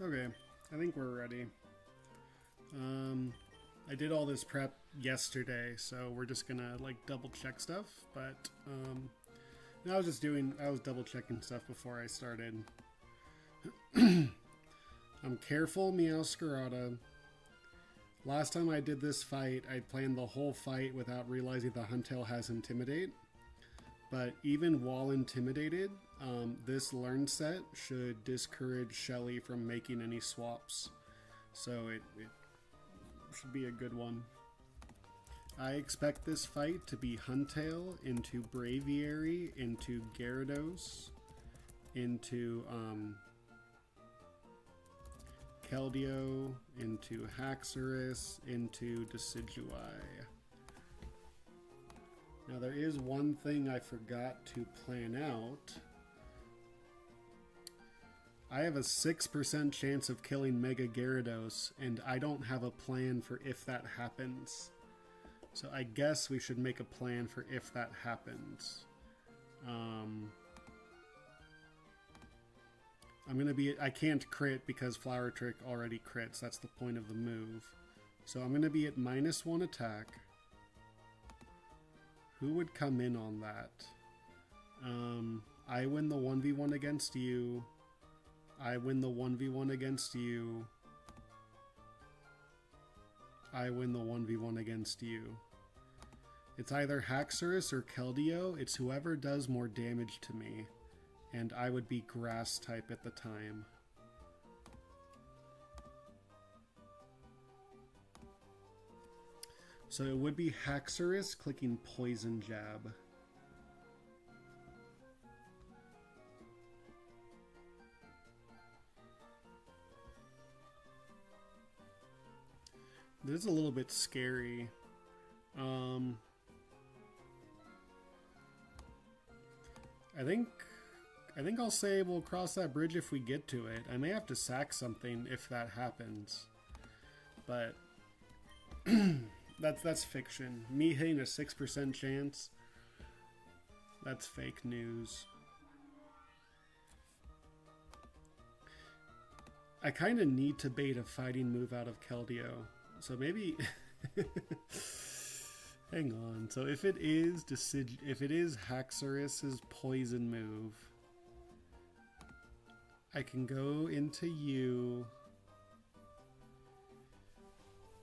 Okay, I think we're ready. I did all this prep yesterday, so we're just gonna like double check stuff. But no, I was double checking stuff before I started. I'm careful, Meowscarada. Last time I did this fight, I planned the whole fight without realizing the Huntail has Intimidate. But even while intimidated, this learn set should discourage Shelly from making any swaps. So it should be a good one. I expect this fight to be Huntail into Braviary, into Gyarados, into Keldeo, into Haxorus, into Decidueye. Now there is one thing I forgot to plan out. I have a 6% chance of killing Mega Gyarados, and I don't have a plan for if that happens. So I guess we should make a plan for if that happens. I can't crit because Flower Trick already crits. That's the point of the move. So I'm gonna be at -1 attack. Who would come in on that? I win the 1v1 against you. I win the 1v1 against you. I win the 1v1 against you. It's either Haxorus or Keldeo. It's whoever does more damage to me. And I would be Grass type at the time. So it would be Haxorus clicking Poison Jab. This is a little bit scary. I think I'll say we'll cross that bridge if we get to it. I may have to sack something if that happens. But that's fiction. Me hitting a 6% chance, that's fake news. I kind of need to bait a fighting move out of Keldeo. So maybe hang on. So if it is Haxorus's poison move, I can go into you,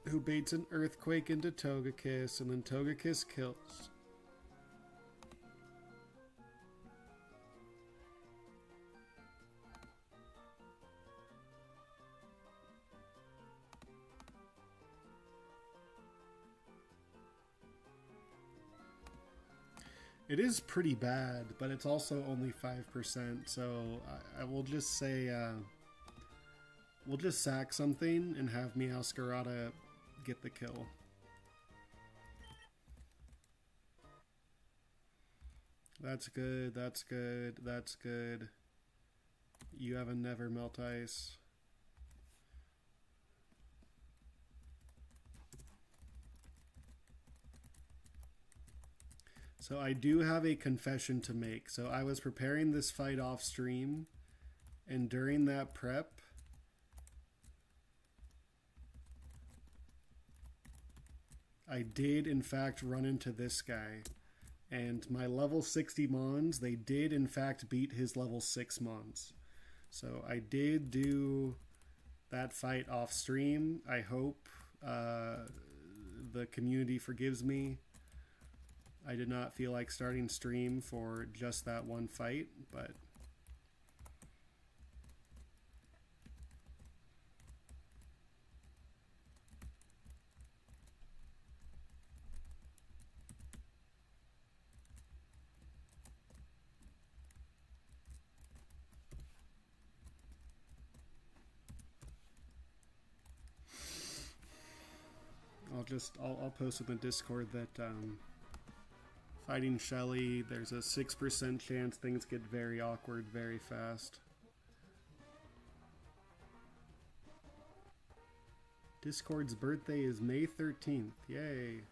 who baits an Earthquake into Togekiss, and then Togekiss kills. It is pretty bad, but it's also only 5%, so I will just say we'll just sack something and have Meowscarada get the kill. That's good, that's good, that's good. You have a Never Melt Ice. So I do have a confession to make. So I was preparing this fight off stream, and during that prep, I did in fact run into this guy. And my level 60 Mons, they did in fact beat his level 6 Mons. So I did do that fight off stream. I hope the community forgives me. I did not feel like starting stream for just that one fight, but I'll post in the Discord that fighting Shelly, there's a 6% chance things get very awkward very fast. Discord's birthday is May 13th. Yay.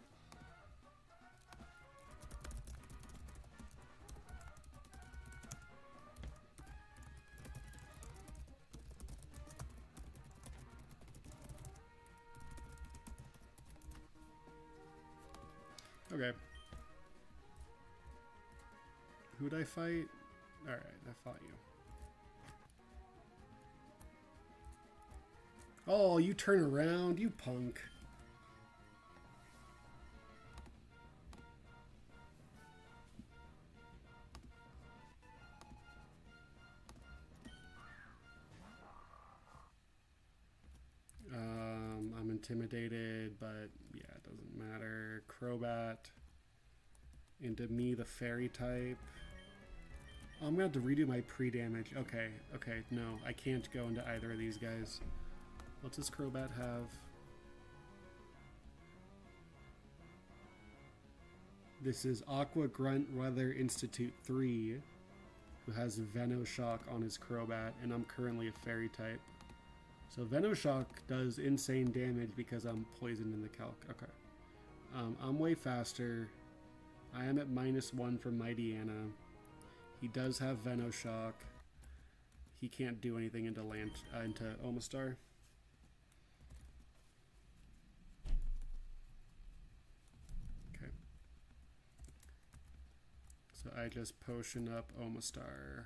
Okay. Who'd I fight? Alright, I fought you. Oh, you turn around, you punk. I'm intimidated, but yeah, it doesn't matter. Crobat into me, the fairy type. Oh, I'm gonna have to redo my pre-damage. Okay, okay, no, I can't go into either of these guys. What's this Crobat have? This is Aqua Grunt Weather Institute 3, who has Venoshock on his Crobat, and I'm currently a fairy type. So Venoshock does insane damage because I'm poisoned in the calc. Okay. I'm way faster. I am at -1 from Mightyena. He does have Venoshock. He can't do anything into Omastar. Okay. So I just potion up Omastar.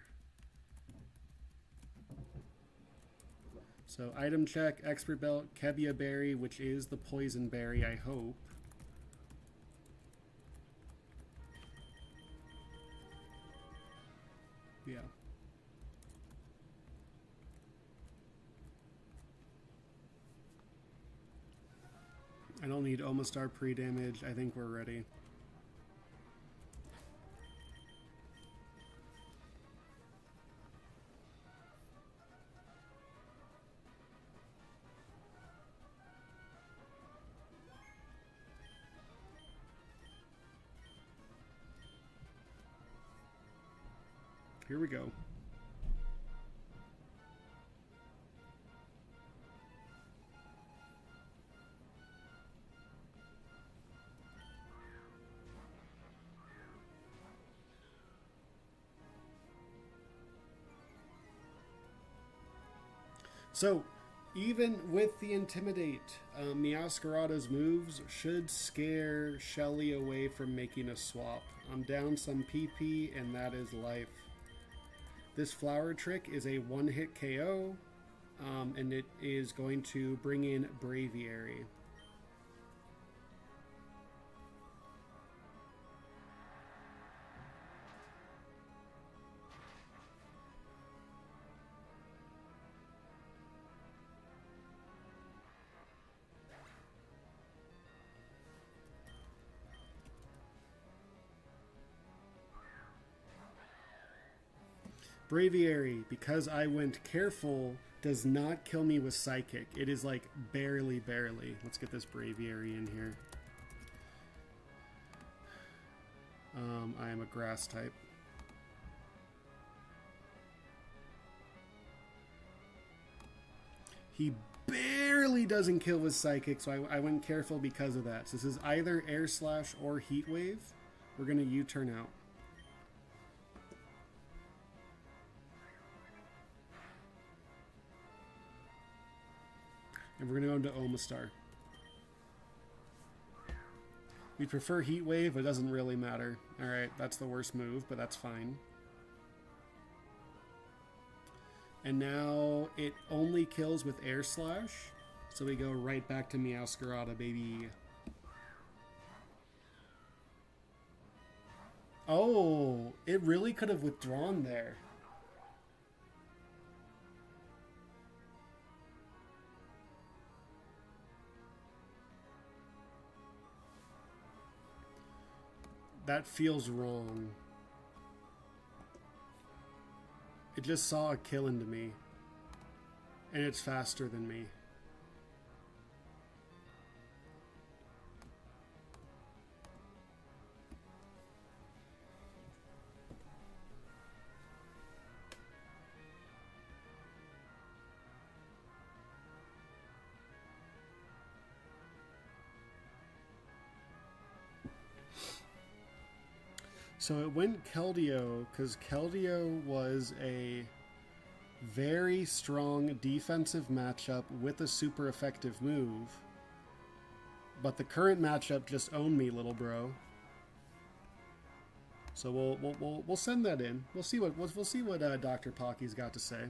So item check, expert belt, Kebia berry, which is the poison berry, I hope. Yeah. I don't need Omastar pre-damage. I think we're ready. Here we go. So, even with the Intimidate, Meowscarada's moves should scare Shelly away from making a swap. I'm down some PP, and that is life. This Flower Trick is a one-hit KO, and it is going to bring in Braviary. Braviary, because I went careful, does not kill me with Psychic. It is like barely. Let's get this Braviary in here. I am a grass type. He barely doesn't kill with Psychic, so I went careful because of that. So this is either Air Slash or Heat Wave. We're going to U-turn out. And we're going to go into Omastar. We prefer Heat Wave, but it doesn't really matter. Alright, that's the worst move, but that's fine. And now it only kills with Air Slash. So we go right back to Meowscarada, baby. Oh, it really could have withdrawn there. That feels wrong. It just saw a kill into me. And it's faster than me. So it went Keldeo because Keldeo was a very strong defensive matchup with a super effective move. But the current matchup just owned me, little bro. So we'll send that in. We'll see what Dr. Pocky's got to say.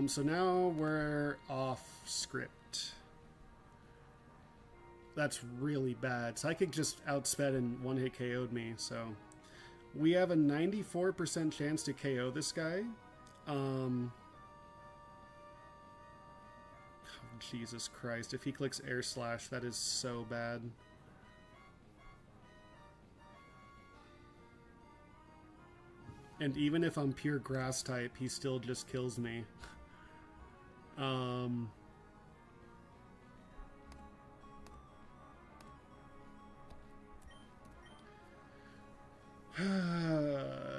So now we're off script. That's really bad. Psychic just outsped and one hit KO'd me. So we have a 94% chance to KO this guy. Oh, Jesus Christ! If he clicks Air Slash, that is so bad. And even if I'm pure grass type, he still just kills me.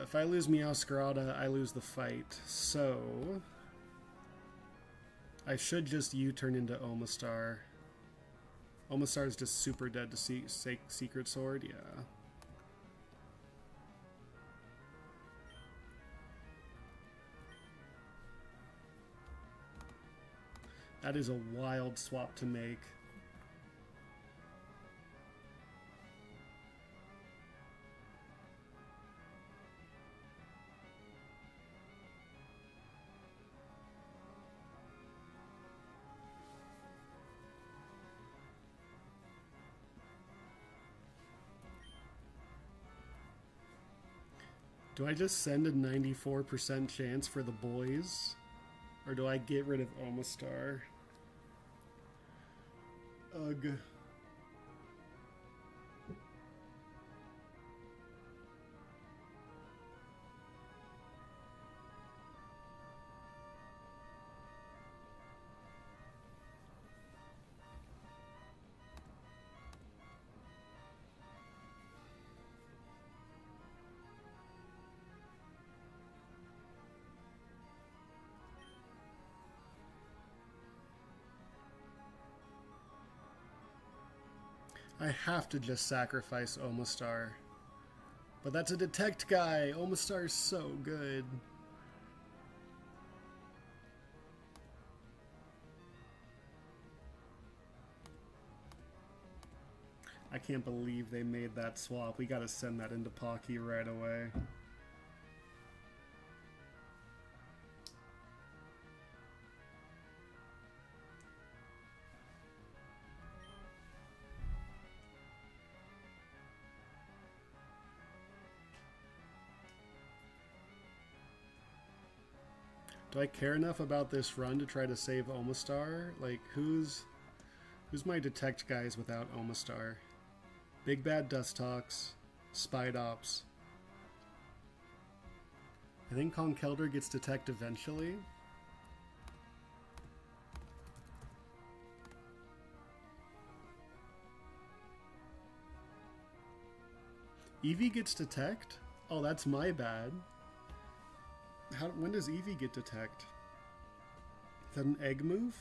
If I lose Meowscarada, I lose the fight. So I should just U-turn into Omastar. Omastar is just super dead to Secret Sword, yeah. That is a wild swap to make. Do I just send a 94% chance for the boys? Or do I get rid of Omastar? Ugh. I have to just sacrifice Omastar. But that's a detect guy. Omastar is so good. I can't believe they made that swap. We gotta send that into Pocky right away. Do I care enough about this run to try to save Omastar? Like, who's my detect guys without Omastar? Big Bad Dustox, Spidops. I think Conkeldurr gets detect eventually. Eevee gets detect? Oh, that's my bad. When does Eevee get detect? Is that an egg move?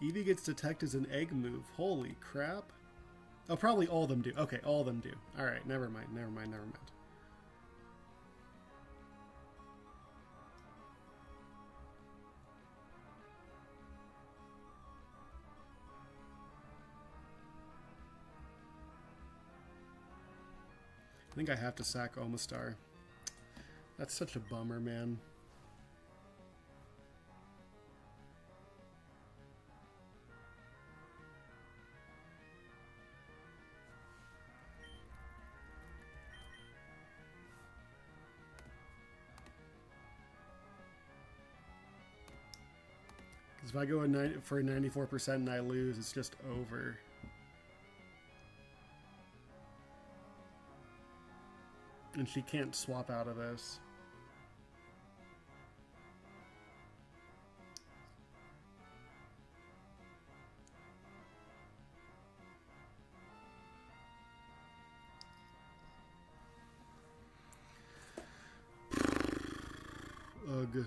Eevee gets detect as an egg move. Holy crap. Oh, probably all of them do. Okay, all of them do. Alright, never mind. I think I have to sack Omastar. That's such a bummer, man. Because if I go for a 94% and I lose, it's just over. And she can't swap out of this. Ugh.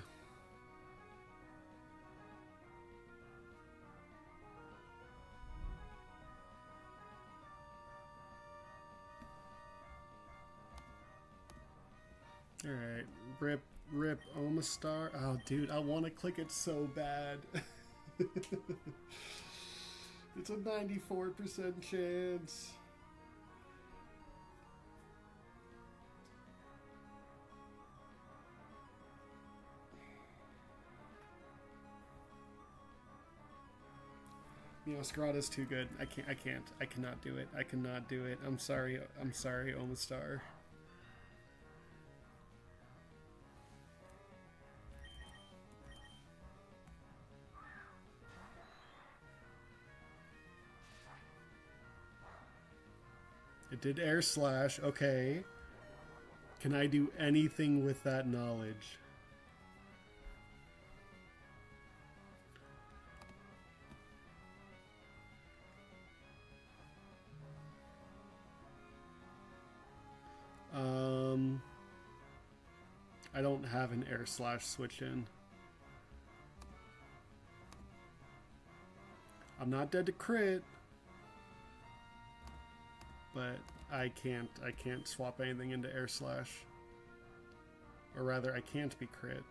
Alright, rip Omastar. Oh, dude, I want to click it so bad. It's a 94% chance. Meowscarada's too good. I cannot do it. I cannot do it. I'm sorry, Omastar. It did air slash. Okay. Can I do anything with that knowledge? I don't have an air slash switch in. I'm not dead to crit, but I can't swap anything into air slash. Or rather, I can't be crit.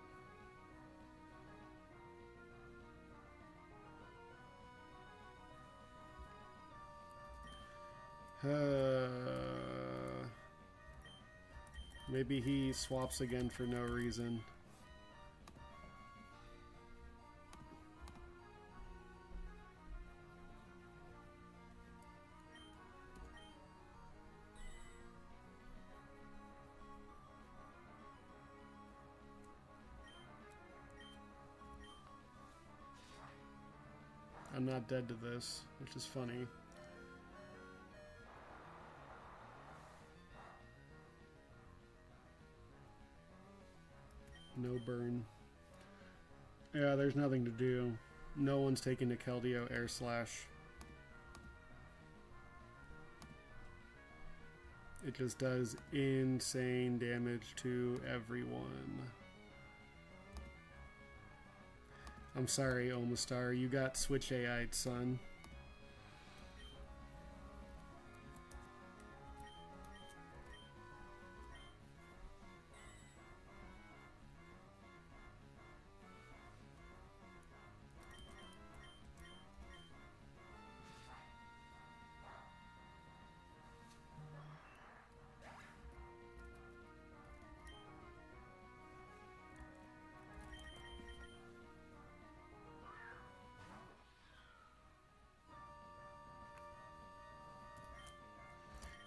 Maybe he swaps again for no reason. I'm not dead to this, which is funny. No burn. Yeah, there's nothing to do. No one's taking the Keldeo air slash. It just does insane damage to everyone. I'm sorry, Omastar. You got Switch AI'd, son.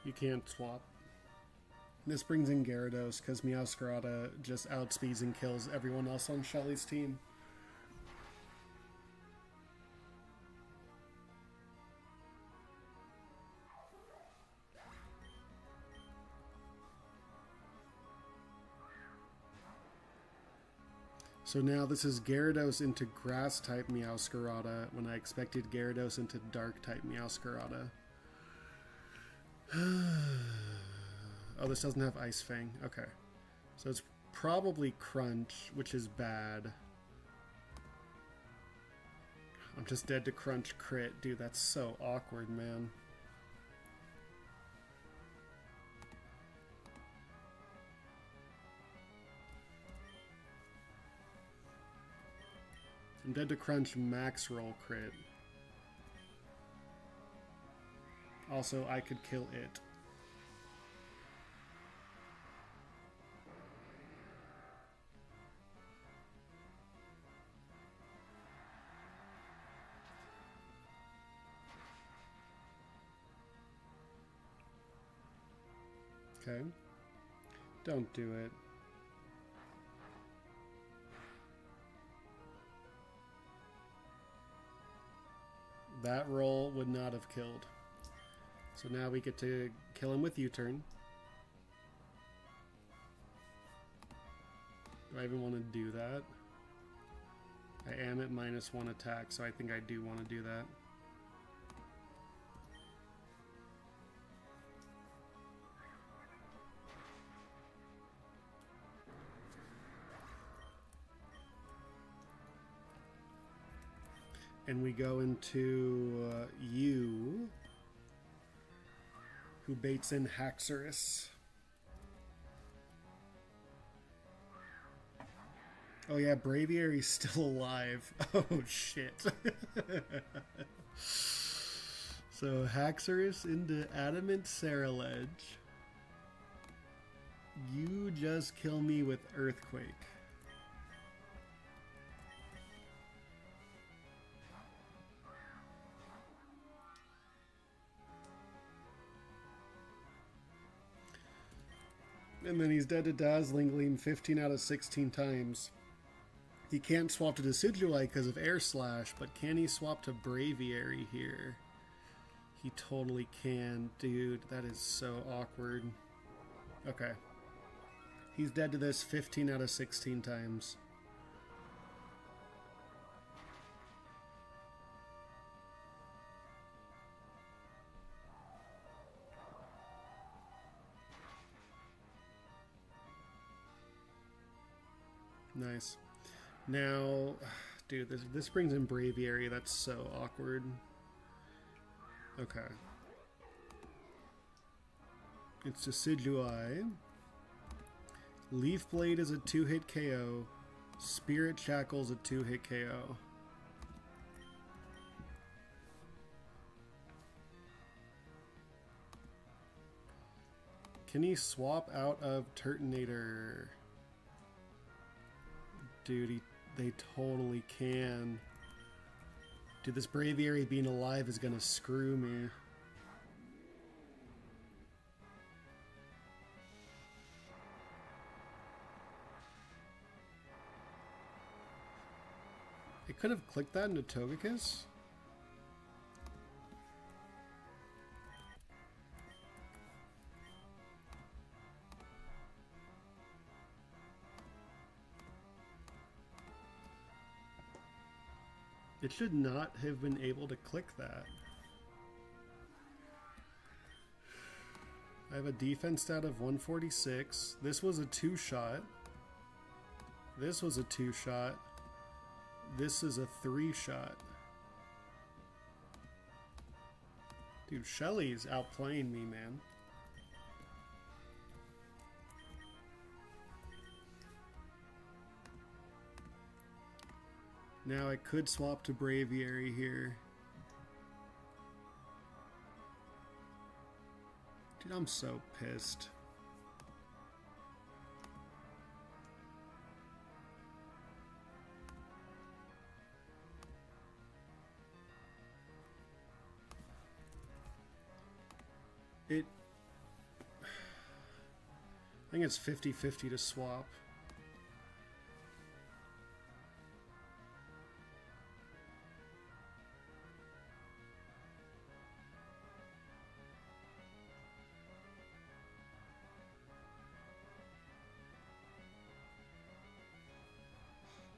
You can't swap. This brings in Gyarados because Meowscarada just outspeeds and kills everyone else on Shelly's team. So now this is Gyarados into Grass-type Meowscarada when I expected Gyarados into Dark-type Meowscarada. Oh, this doesn't have Ice Fang. Okay. So it's probably Crunch, which is bad. I'm just dead to Crunch crit. Dude, that's so awkward, man. I'm dead to Crunch max roll crit. Also, I could kill it. Okay. Don't do it. That roll would not have killed. So now we get to kill him with U-turn. Do I even want to do that? I am at -1 attack, so I think I do want to do that. And we go into you, who baits in Haxorus. Oh yeah, Braviary's still alive. Oh shit. So Haxorus into Adamant Saraledge. You just kill me with Earthquake. And then he's dead to Dazzling Gleam 15 out of 16 times. He can't swap to Decidueye because of Air Slash, but can he swap to Braviary here? He totally can. Dude, that is so awkward. Okay. He's dead to this 15 out of 16 times. Nice. Now, dude, this brings in Braviary. That's so awkward. Okay. It's Decidueye. Leaf Blade is a 2-hit KO. Spirit Shackle's a 2-hit KO. Can he swap out of Turtonator? Dude, they totally can. Dude, this Braviary being alive is gonna screw me. It could have clicked that into Togekiss. It should not have been able to click that. I have a defense stat of 146. This was a 2-shot. This was a 2-shot. This is a 3-shot. Dude, Shelly's outplaying me, man. Now I could swap to Braviary here. Dude, I'm so pissed. I think it's 50-50 to swap.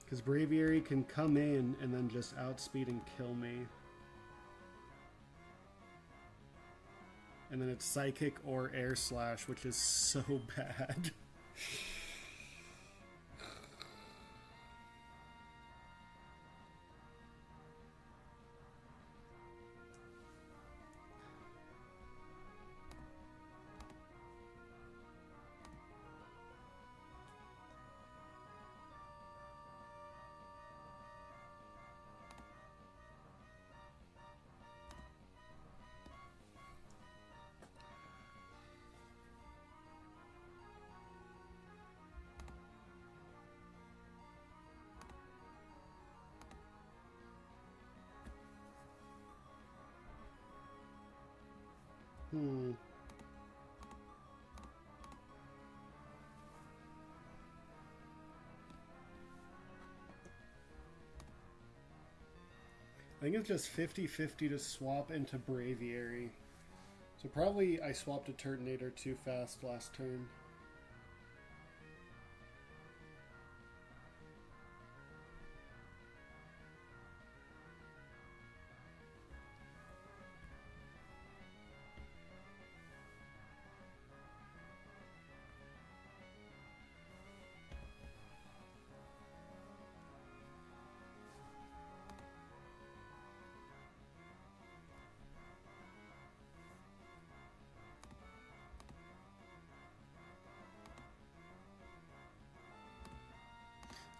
Because Braviary can come in and then just outspeed and kill me. And then it's Psychic or Air Slash, which is so bad. I think it's just 50-50 to swap into Braviary. So probably I swapped a Turtonator too fast last turn.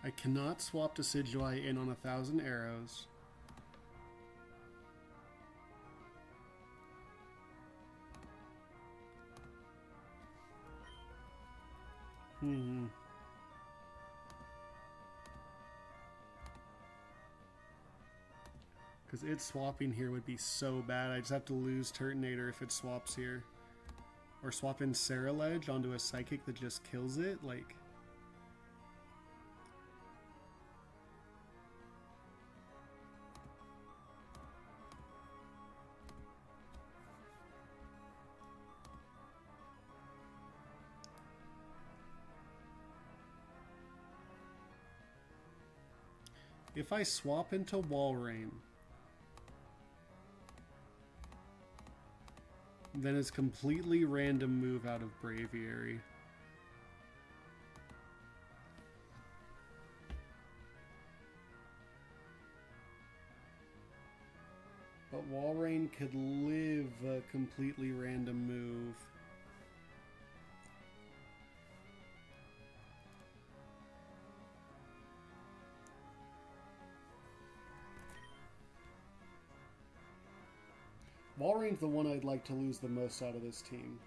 I cannot swap Decidueye in on 1,000 arrows. Mm-hmm. Because it swapping here would be so bad. I just have to lose Turtonator if it swaps here. Or swap in Saraledge onto a Psychic that just kills it. Like... If I swap into Walrein, then it's completely random move out of Braviary. But Walrein could live a completely random move. Walrein's the one I'd like to lose the most out of this team.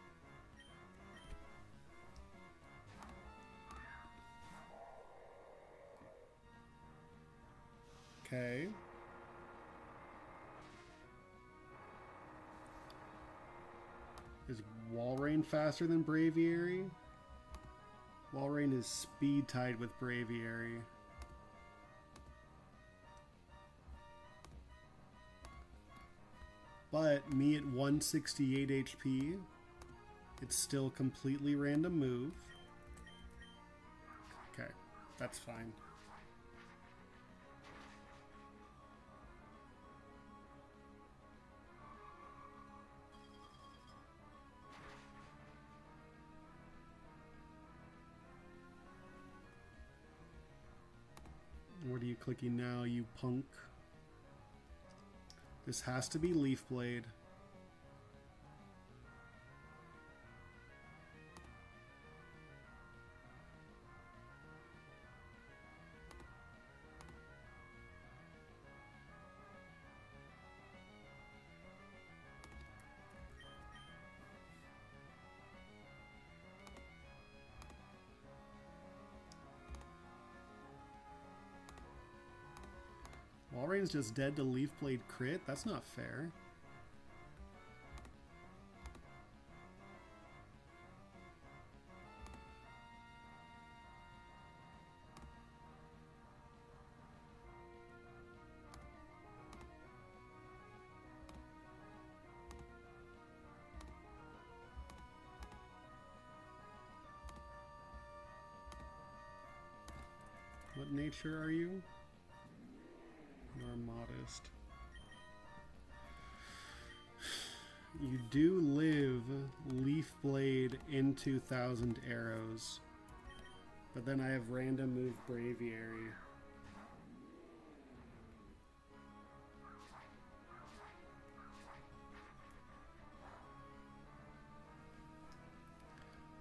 Okay. Is Walrein faster than Braviary? Walrein is speed tied with Braviary. But me at 168 HP, it's still completely random move. Okay, that's fine. What are you clicking now, you punk? This has to be Leaf Blade. Walrein's just dead to Leaf Blade crit? That's not fair. What nature are you? You're modest. You do live Leaf Blade into 1,000 arrows. But then I have random move Braviary.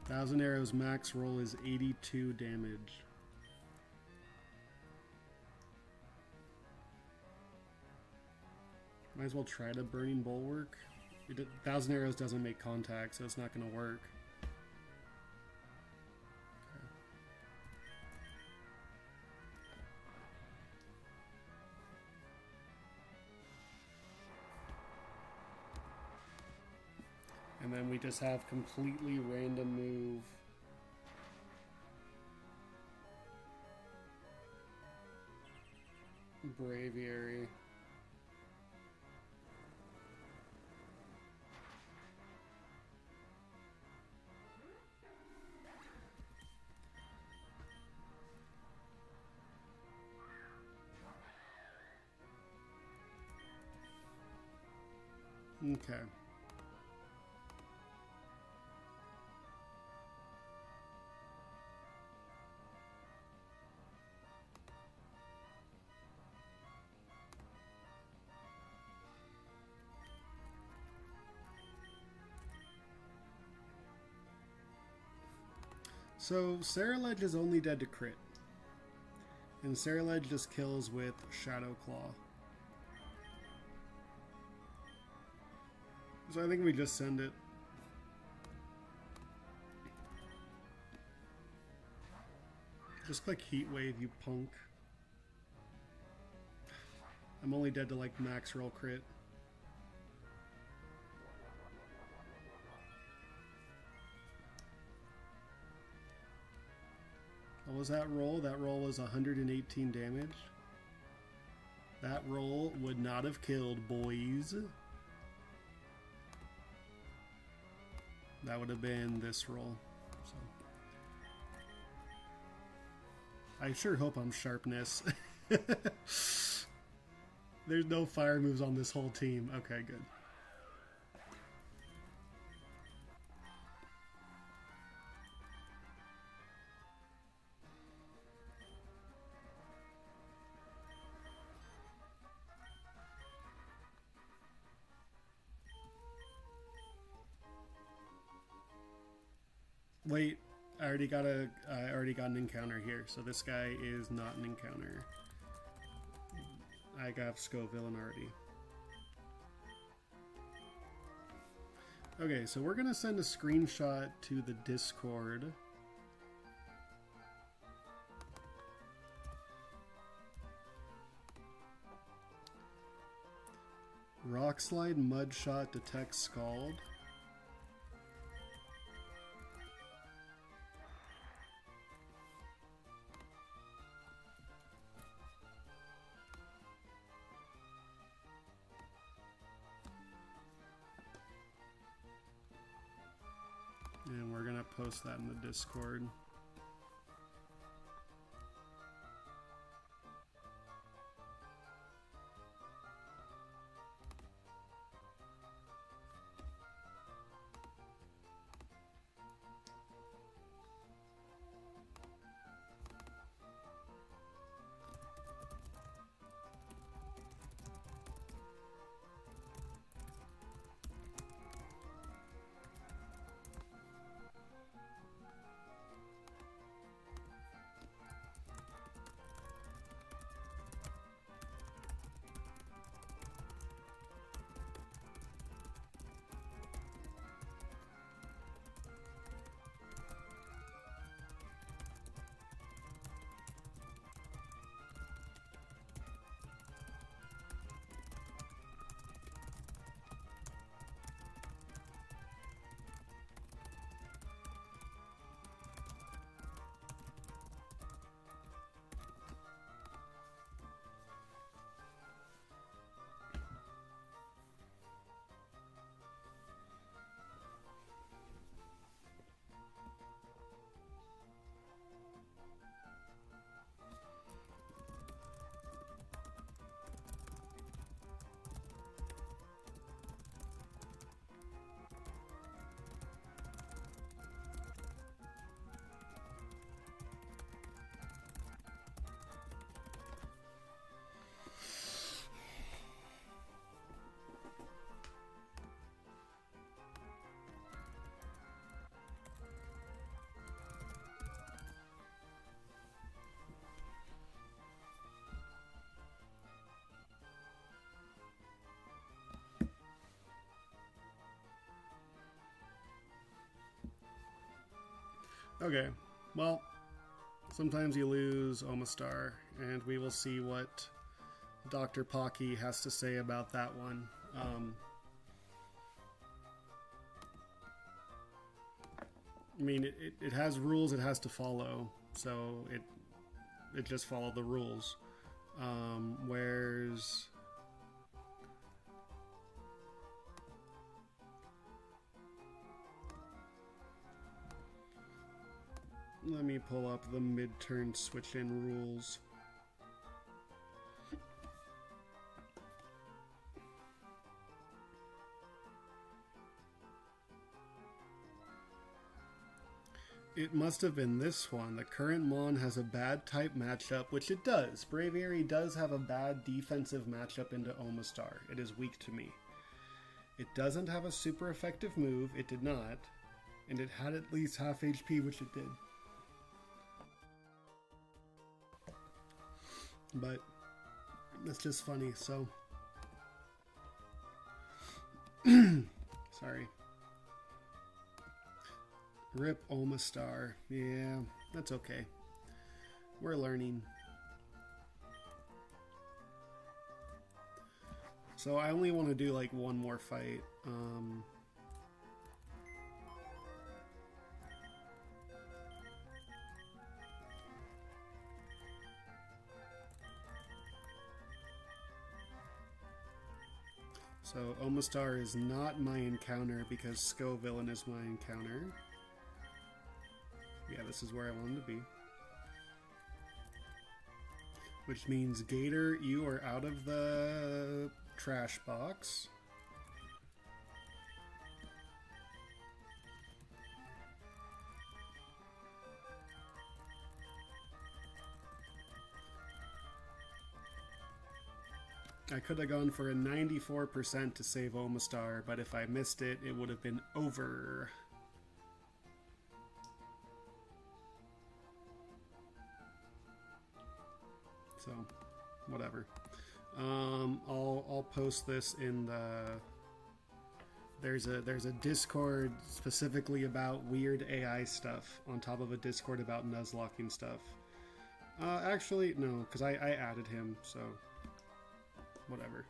Thousand arrows max roll is 82 damage. Might as well try the Burning Bulwark. 1,000 arrows doesn't make contact, so it's not going to work. Okay. And then we just have completely random move. Braviary. Okay. So Saraledge is only dead to crit. And Saraledge just kills with Shadow Claw. So I think we just send it. Just click Heat Wave, you punk. I'm only dead to like max roll crit. What was that roll? That roll was 118 damage. That roll would not have killed, boys. That would have been this roll. So. I sure hope I'm sharpness. There's no fire moves on this whole team. Okay, good. Wait, I already got an encounter here, so this guy is not an encounter. I got Scoville already. Okay, so we're gonna send a screenshot to the Discord. Rock Slide Mud Shot detects Scald. And we're gonna post that in the Discord. Okay, well, sometimes you lose Omastar, and we will see what Dr. Pocky has to say about that one. I mean, it has rules it has to follow, so it just followed the rules. Where's... Let me pull up the mid-turn switch-in rules. It must have been this one. The current Mon has a bad type matchup, which it does. Braviary does have a bad defensive matchup into Omastar. It is weak to me. It doesn't have a super effective move. It did not. And it had at least half HP, which it did. But that's just funny, so sorry. Rip Omastar. Yeah, that's okay. We're learning. So I only want to do like one more fight. So Omastar is not my encounter because Scovillain is my encounter. Yeah, this is where I wanted to be. Which means Gator, you are out of the trash box. I could have gone for a 94% to save Omastar, but if I missed it, it would have been over. So, whatever. I'll post this in the. There's a Discord specifically about weird AI stuff on top of a Discord about Nuzlocking stuff. Actually, no, because I added him, so whatever.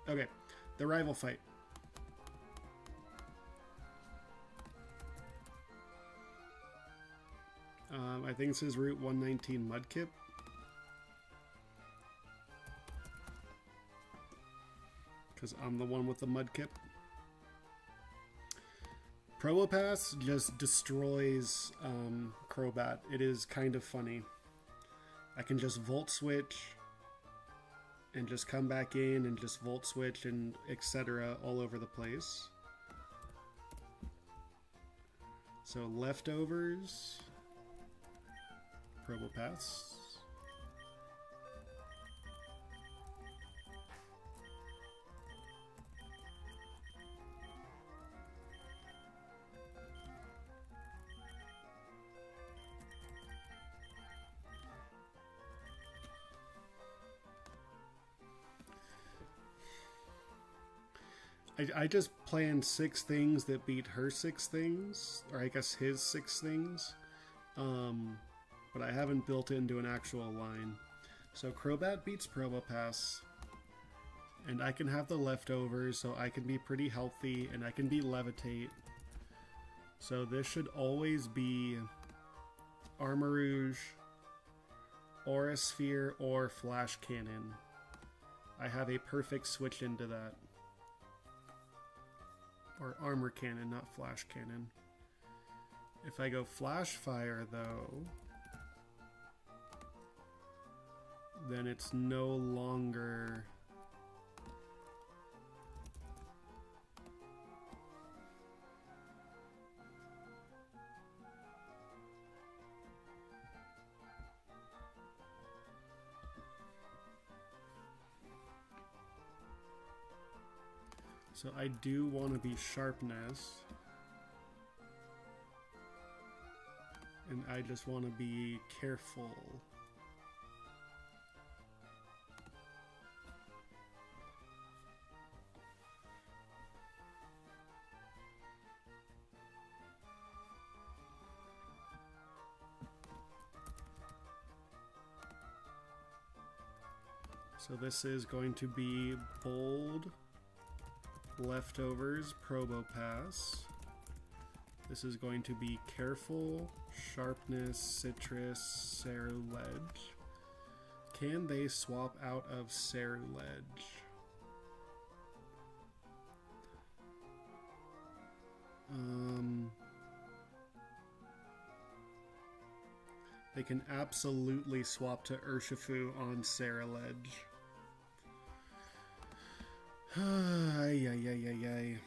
Okay, the rival fight. I think this is Route 119 Mudkip. Because I'm the one with the Mudkip. Probopass just destroys Crobat. It is kind of funny. I can just Volt Switch and just come back in and just Volt Switch and etc. all over the place. So leftovers. Probopass. I just planned 6 things that beat her 6 things, or I guess his 6 things. But I haven't built into an actual line. So Crobat beats Probopass, and I can have the leftovers, so I can be pretty healthy, and I can beat Levitate. So this should always be Armarouge, Aura Sphere, or Flash Cannon. I have a perfect switch into that. Or Armor Cannon, not Flash Cannon. If I go Flash Fire, though, then it's no longer... So I do want to be Sharpness. And I just want to be careful. So this is going to be Bold, Leftovers, Probopass. This is going to be Careful, Sharpness, Citrus, Ceruledge. Can they swap out of Ceruledge? They can absolutely swap to Urshifu on Ceruledge. Ay, ay, ay, ay, ay.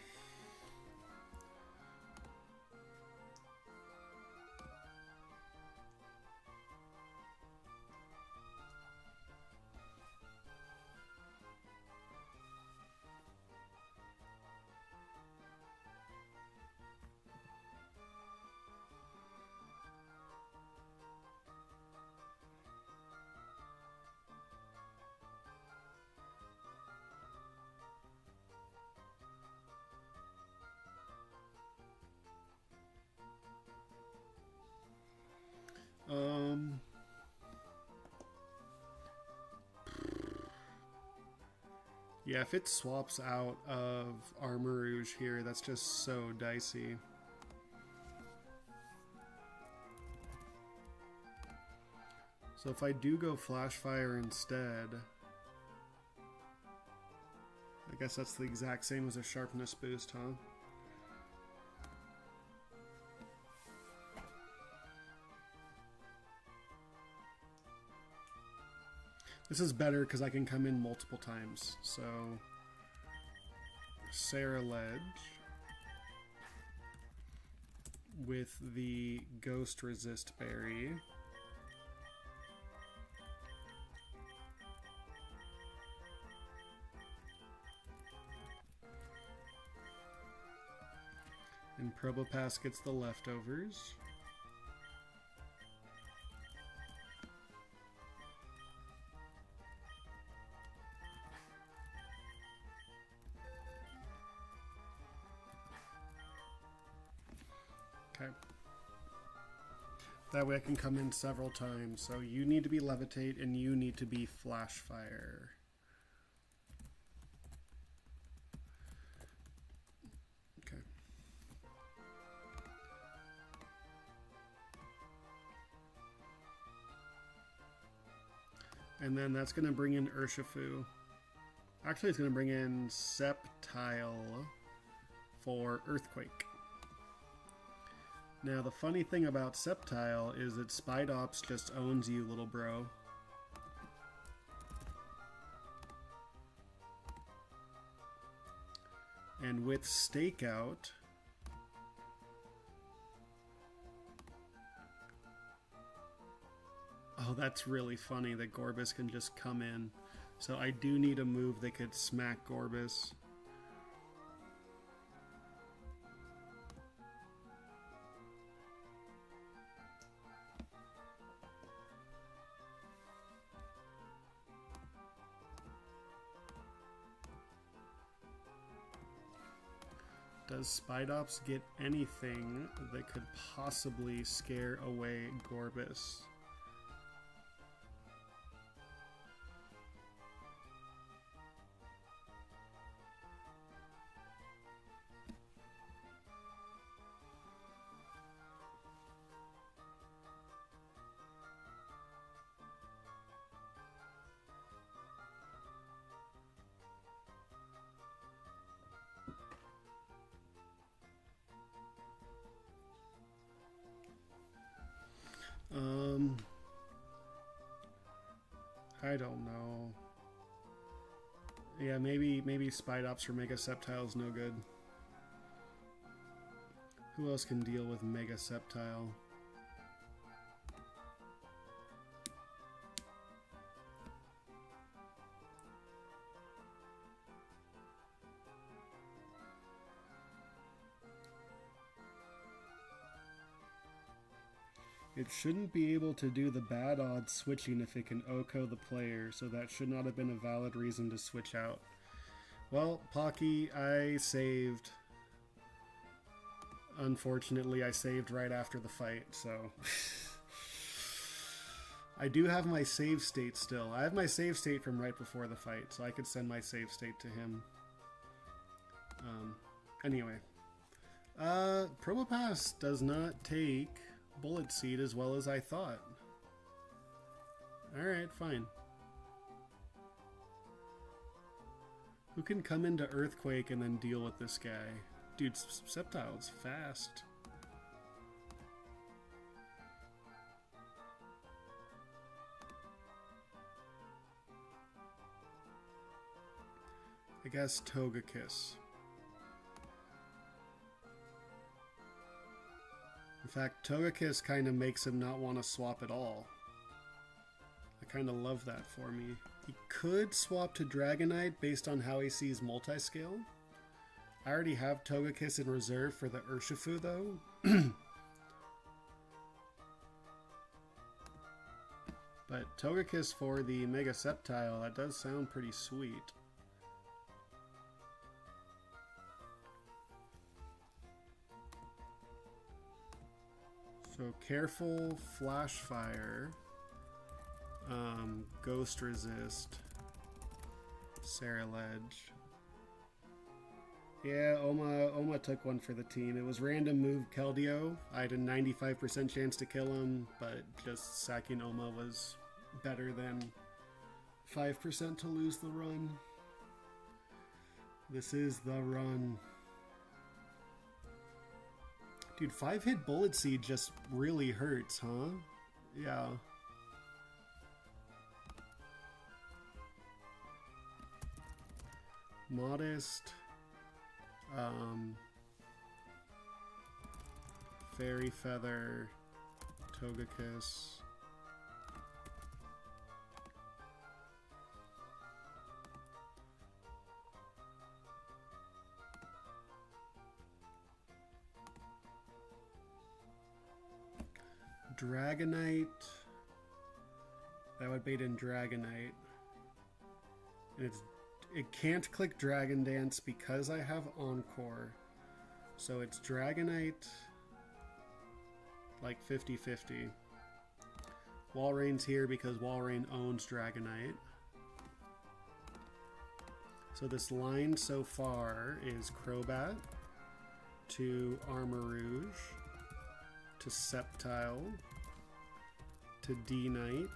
Yeah, if it swaps out of Armor Rouge here, that's just so dicey. So if I do go Flash Fire instead, I guess that's the exact same as a Sharpness boost, huh? This is better because I can come in multiple times. So, Sarah Ledge with the Ghost Resist Berry. And Probopass gets the leftovers. Okay. That way I can come in several times. So you need to be Levitate and you need to be Flash Fire. Okay. And then that's going to bring in Urshifu. Actually, it's going to bring in Sceptile for Earthquake. Now, the funny thing about Sceptile is that Spidops just owns you, little bro. And with Stakeout, oh, that's really funny that Gorbis can just come in. So I do need a move that could smack Gorbis. Does Spidops get anything that could possibly scare away Gorbis? I don't know. Yeah, maybe Spidops for Mega Sceptile is no good. Who else can deal with Mega Sceptile? It shouldn't be able to do the bad odds switching if it can OHKO the player, so that should not have been a valid reason to switch out. Well, Pocky, I saved. Unfortunately, I saved right after the fight, so... I do have my save state still. I have my save state from right before the fight, so I could send my save state to him. Anyway. Probopass does not take Bullet Seed as well as I thought. Alright, fine. Who can come into Earthquake and then deal with this guy? Dude, Sceptile's fast. I guess Togekiss. In fact, Togekiss kind of makes him not want to swap at all. I kind of love that for me. He could swap to Dragonite based on how he sees multiscale. I already have Togekiss in reserve for the Urshifu though. But Togekiss for the Mega Sceptile, that does sound pretty sweet. So careful, Flash Fire, Ghost Resist, Sarah Ledge. Yeah, Oma took one for the team. It was random move Keldeo. I had a 95% chance to kill him, but just sacking Oma was better than 5% to lose the run. This is the run. Dude, 5-hit Bullet Seed just really hurts, huh? Yeah. Modest. Fairy Feather. Togekiss. Dragonite. That would bait in Dragonite. And it can't click Dragon Dance because I have Encore. So it's Dragonite like 50-50. Walreign's here because Walrein owns Dragonite. So this line so far is Crobat to Armarouge to Sceptile to D-Knight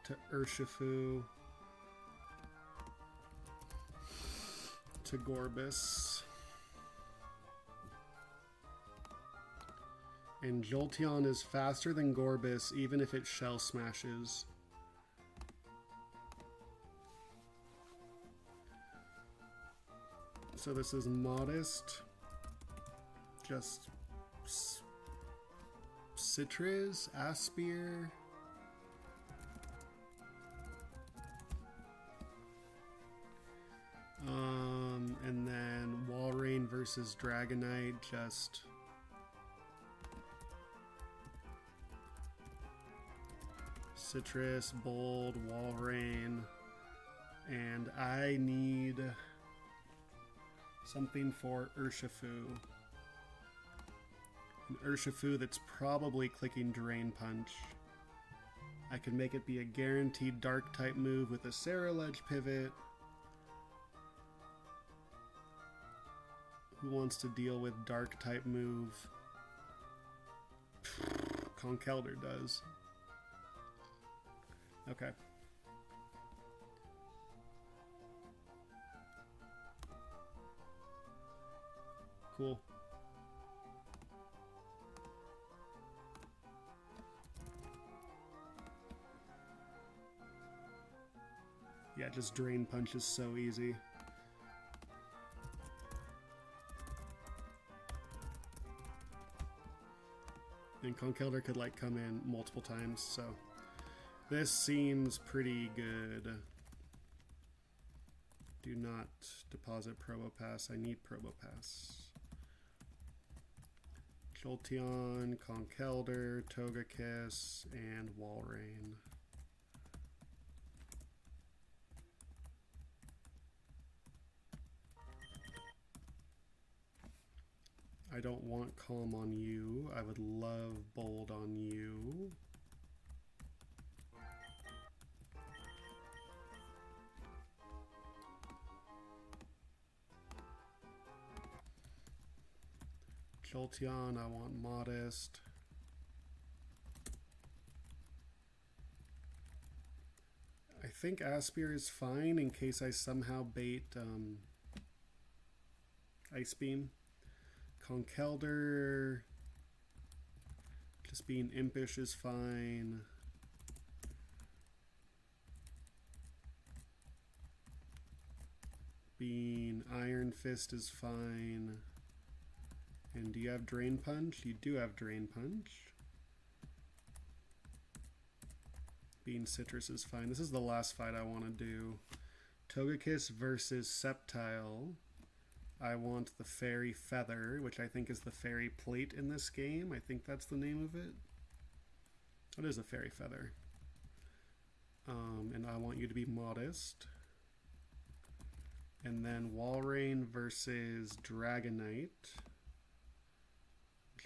to Urshifu to Gorbis. And Jolteon is faster than Gorbis even if it Shell Smashes. So this is Modest, just Citrus, Aspir, and then Walrein versus Dragonite, just Citrus, Bold, Walrein, and I need something for Urshifu. An Urshifu that's probably clicking Drain Punch. I can make it be a guaranteed Dark type move with a Sarah Ledge pivot. Who wants to deal with Dark type move? Conkeldurr does. Okay. Cool. Yeah, just Drain Punch is so easy. And Conkeldurr could like come in multiple times, so this seems pretty good. Do not deposit Probopass. I need Probopass. Jolteon, Conkeldurr, Togekiss, and Walrein. I don't want Calm on you. I would love Bold on you. Jolteon, I want Modest. I think Aspir is fine in case I somehow bait Ice Beam. Conkeldurr, just being impish is fine. Being Iron Fist is fine. And do you have Drain Punch? You do have Drain Punch. Being Citrus is fine. This is the last fight I want to do. Togekiss versus Sceptile. I want the Fairy Feather, which I think is the Fairy Plate in this game. I think that's the name of it. It is a Fairy Feather. And I want you to be Modest. And then Walrein versus Dragonite.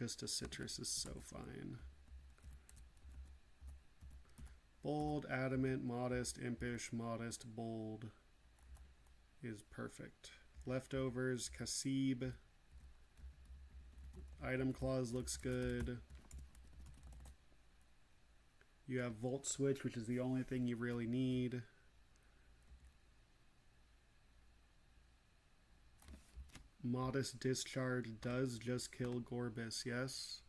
Just a citrus is so fine. Bold, adamant, modest, impish, modest, bold is perfect. Leftovers, Kasib. Item clause looks good. You have Volt Switch, which is the only thing you really need. Modest Discharge does just kill Gorbis, yes.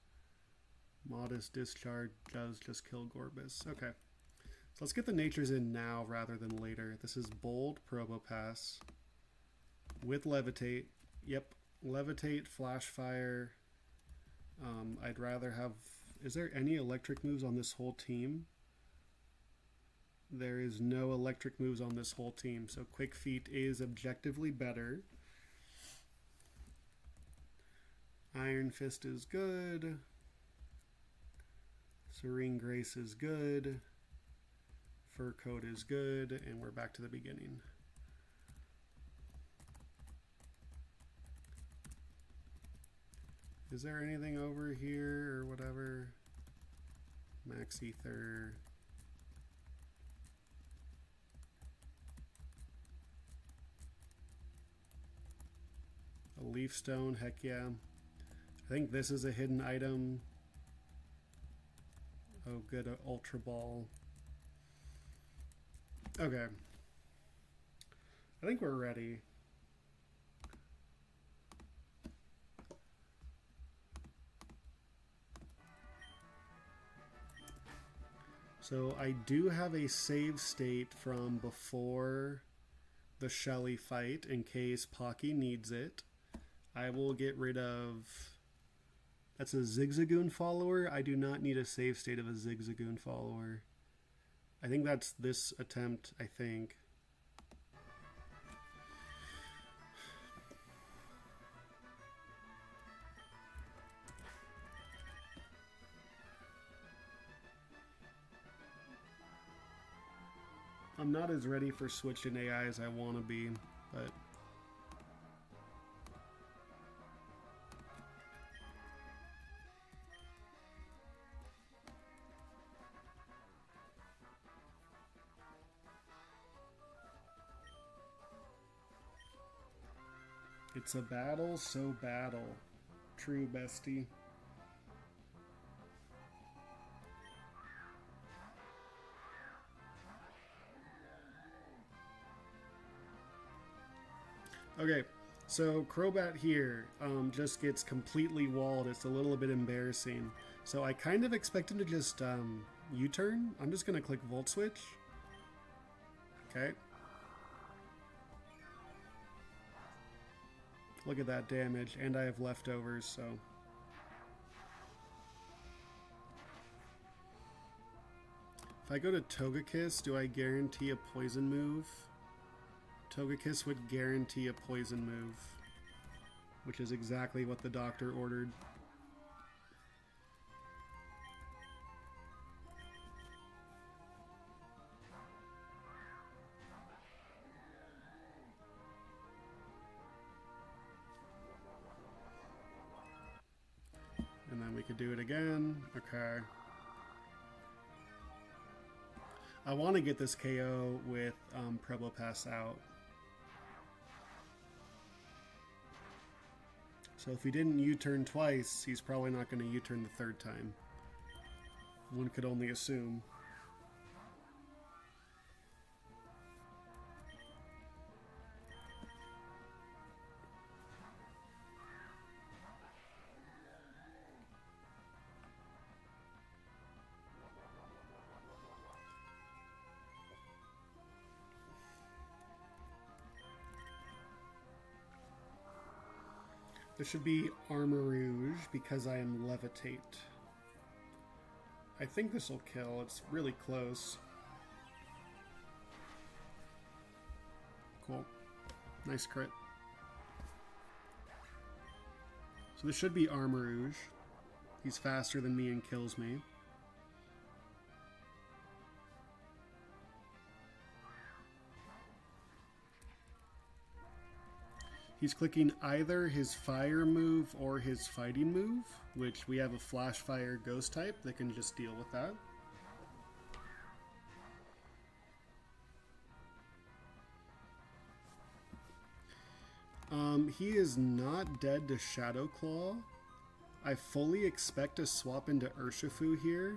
Modest Discharge does just kill Gorbis. Okay. So let's get the natures in now rather than later. This is Bold Probopass with Levitate. Yep. Levitate, Flash Fire. I'd rather have... Is there any electric moves on this whole team? There is no electric moves on this whole team, so Quick Feet is objectively better. Iron Fist is good. Serene Grace is good. Fur Coat is good, and we're back to the beginning. Is there anything over here or whatever? Max Ether. A Leaf Stone, heck yeah. I think this is a hidden item. Oh, good, an Ultra Ball. Okay. I think we're ready. So I do have a save state from before the Shelly fight in case Pocky needs it. I will get rid of... That's a Zigzagoon follower. I do not need a save state of a Zigzagoon follower. I think that's this attempt, I think. I'm not as ready for switching AI as I want to be, but... It's a battle, so battle. True, bestie. Okay, so Crobat here just gets completely walled. It's a little bit embarrassing. So I kind of expect him to just U-turn. I'm just going to click Volt Switch. Okay. Look at that damage, and I have leftovers, so... If I go to Togekiss, do I guarantee a poison move? Togekiss would guarantee a poison move, which is exactly what the doctor ordered. And then we could do it again. Okay. I want to get this KO with Probopass out. So if he didn't U-turn twice, he's probably not going to U-turn the third time. One could only assume. This should be Armor Rouge because I am Levitate. I think this will kill. It's really close. Cool. Nice crit. So this should be Armor Rouge. He's faster than me and kills me. He's clicking either his fire move or his fighting move, which we have a flash fire ghost type that can just deal with that. He is not dead to Shadow Claw. I fully expect to swap into Urshifu here.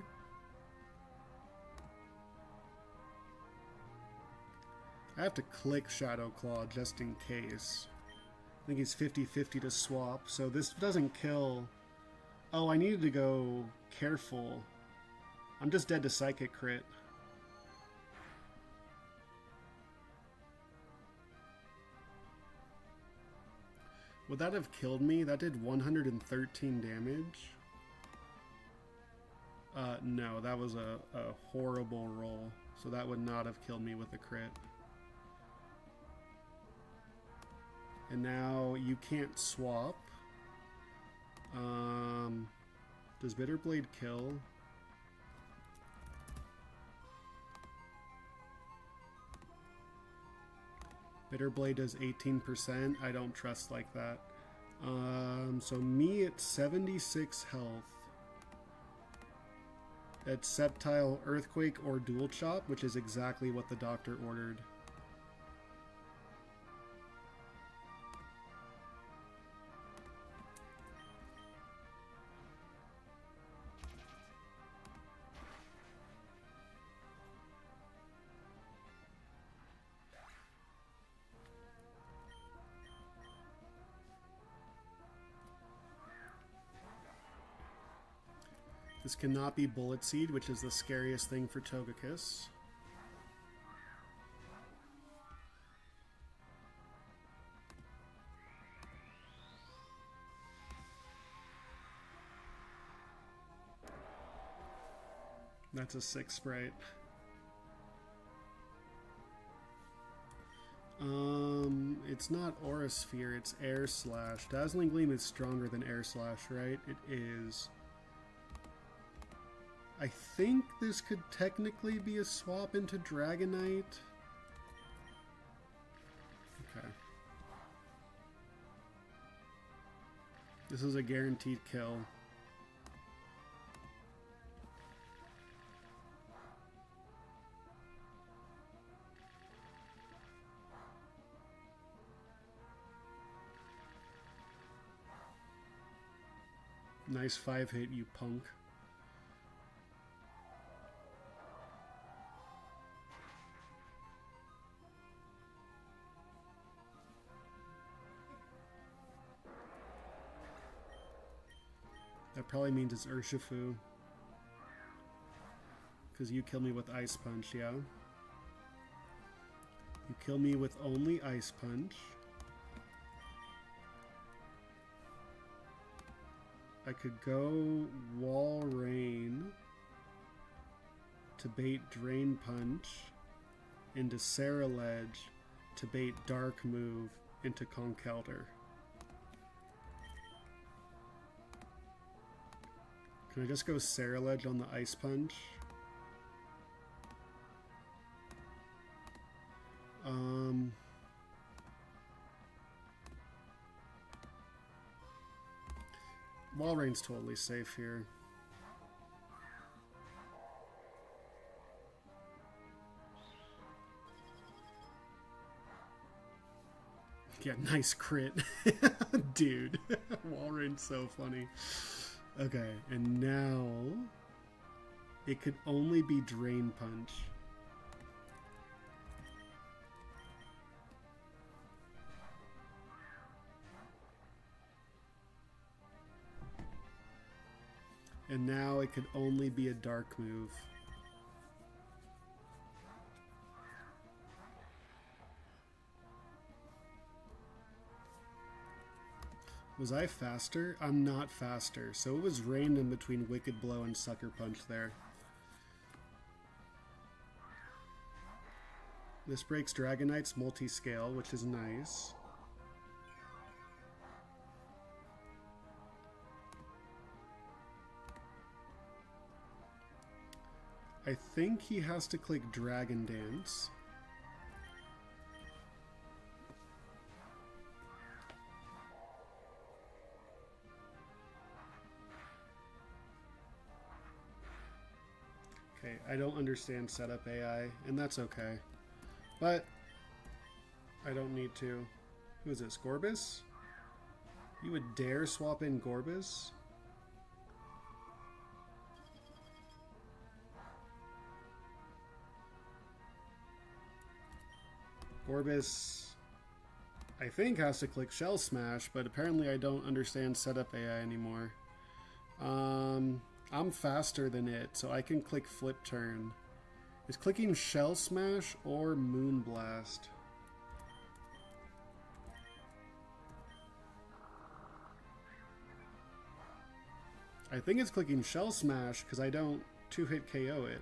I have to click Shadow Claw just in case. I think he's 50-50 to swap, so this doesn't kill. Oh, I needed to go careful. I'm just dead to Psychic Crit. Would that have killed me? That did 113 damage. No, that was a horrible roll. So that would not have killed me with a crit. And now you can't swap. Does Bitterblade kill? Bitterblade does 18%. I don't trust like that. So me at 76 health. At Sceptile, Earthquake, or Dual Chop, which is exactly what the doctor ordered. This cannot be Bullet Seed, which is the scariest thing for Togekiss. That's a 6 sprite. It's not Aura Sphere, it's Air Slash. Dazzling Gleam is stronger than Air Slash, right? It is. I think this could technically be a swap into Dragonite. Okay. This is a guaranteed kill. Nice 5-hit, you punk. That probably means it's Urshifu. Because you kill me with Ice Punch, yeah? You kill me with only Ice Punch. I could go Wall Rain to bait Drain Punch into Saraledge to bait Dark Move into Conkeldurr. Can I just go Saraledge on the Ice Punch? Wall Rain's totally safe here. Yeah, nice crit. Dude, Wall Rain's so funny. Okay, and now it could only be Drain Punch. And now it could only be a Dark Move. Was I faster? I'm not faster. So it was random between Wicked Blow and Sucker Punch there. This breaks Dragonite's multi-scale, which is nice. I think he has to click Dragon Dance. Okay, I don't understand setup AI, and that's okay. But I don't need to. Who is this? Gorbis? You would dare swap in Gorbis? Gorbis, I think, has to click Shell Smash, but apparently I don't understand setup AI anymore. I'm faster than it, so I can click Flip Turn. Is clicking Shell Smash or Moonblast? I think it's clicking Shell Smash because I don't 2-hit KO it.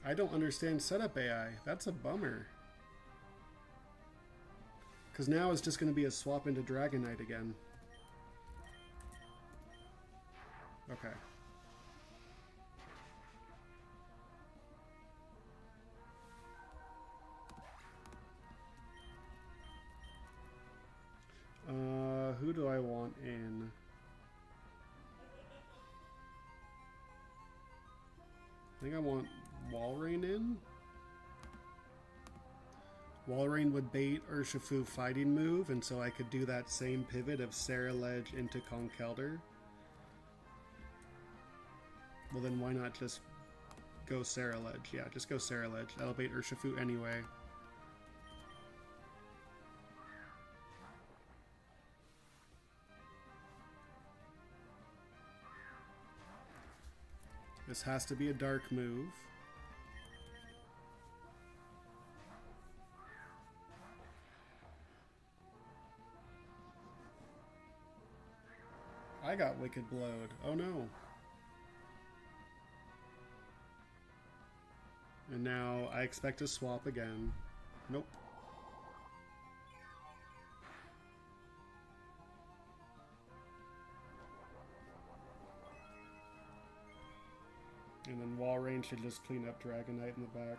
I don't understand setup AI. That's a bummer. Because now it's just going to be a swap into Dragonite again. Okay. Who do I want in? I think I want Walrein in. Walrein would bait Urshifu fighting move, and so I could do that same pivot of Ceruledge into Conkeldurr. Well, then why not just go Ceruledge? Yeah, just go Ceruledge. That'll bait Urshifu anyway. This has to be a dark move. I got Wicked Blowed. Oh no. And now I expect to swap again. Nope. And then Walrein should just clean up Dragonite in the back.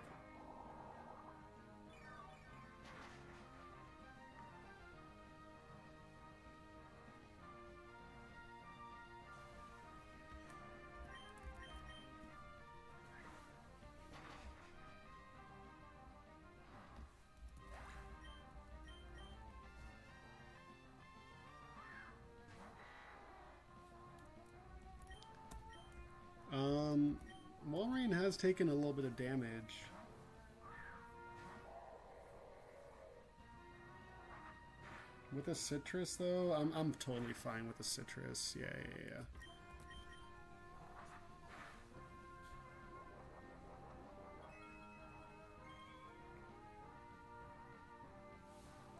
Walrein has taken a little bit of damage. With a citrus, though, I'm totally fine with a citrus. Yeah.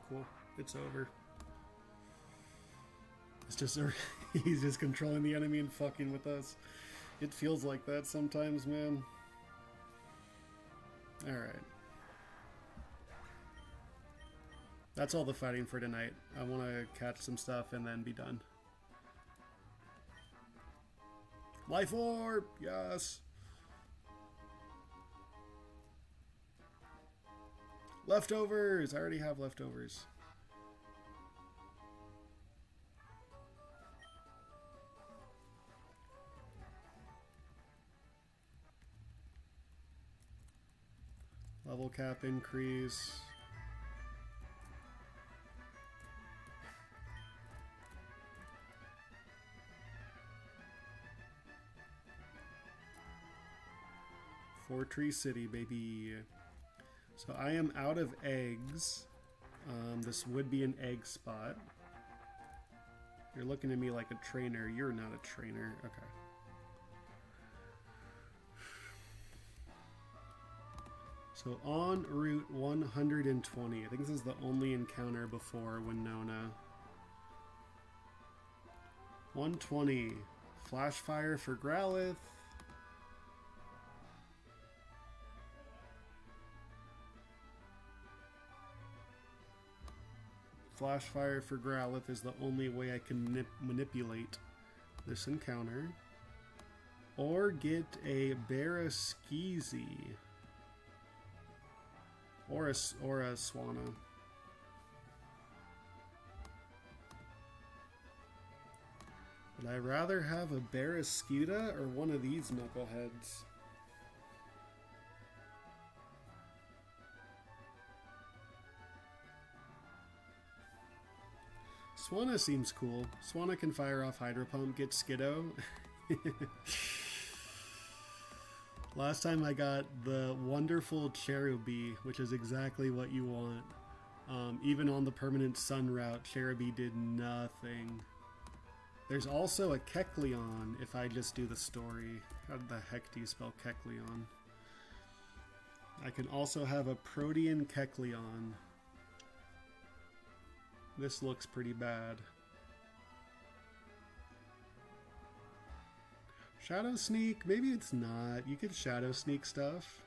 Cool. It's over. It's just he's just controlling the enemy and fucking with us. It feels like that sometimes, man. Alright. That's all the fighting for tonight. I want to catch some stuff and then be done. Life Orb! Yes! Leftovers! I already have leftovers. Level cap increase. Tree City, baby. So I am out of eggs. This would be an egg spot. You're looking at me like a trainer. You're not a trainer. Okay. So on Route 120, I think this is the only encounter before Winona. 120, Flash Fire for Growlithe. Flash Fire for Growlithe is the only way I can manipulate this encounter. Or get a Barraskeezy. Or a Swanna. Would I rather have a Barraskewda or one of these knuckleheads? Swanna seems cool. Swanna can fire off Hydro Pump, get Skiddo. Last time I got the wonderful Cherubi, which is exactly what you want. Even on the permanent Sun route, Cherubi did nothing. There's also a Kecleon if I just do the story. How the heck do you spell Kecleon? I can also have a Protean Kecleon. This looks pretty bad. Shadow Sneak? Maybe it's not. You could Shadow Sneak stuff.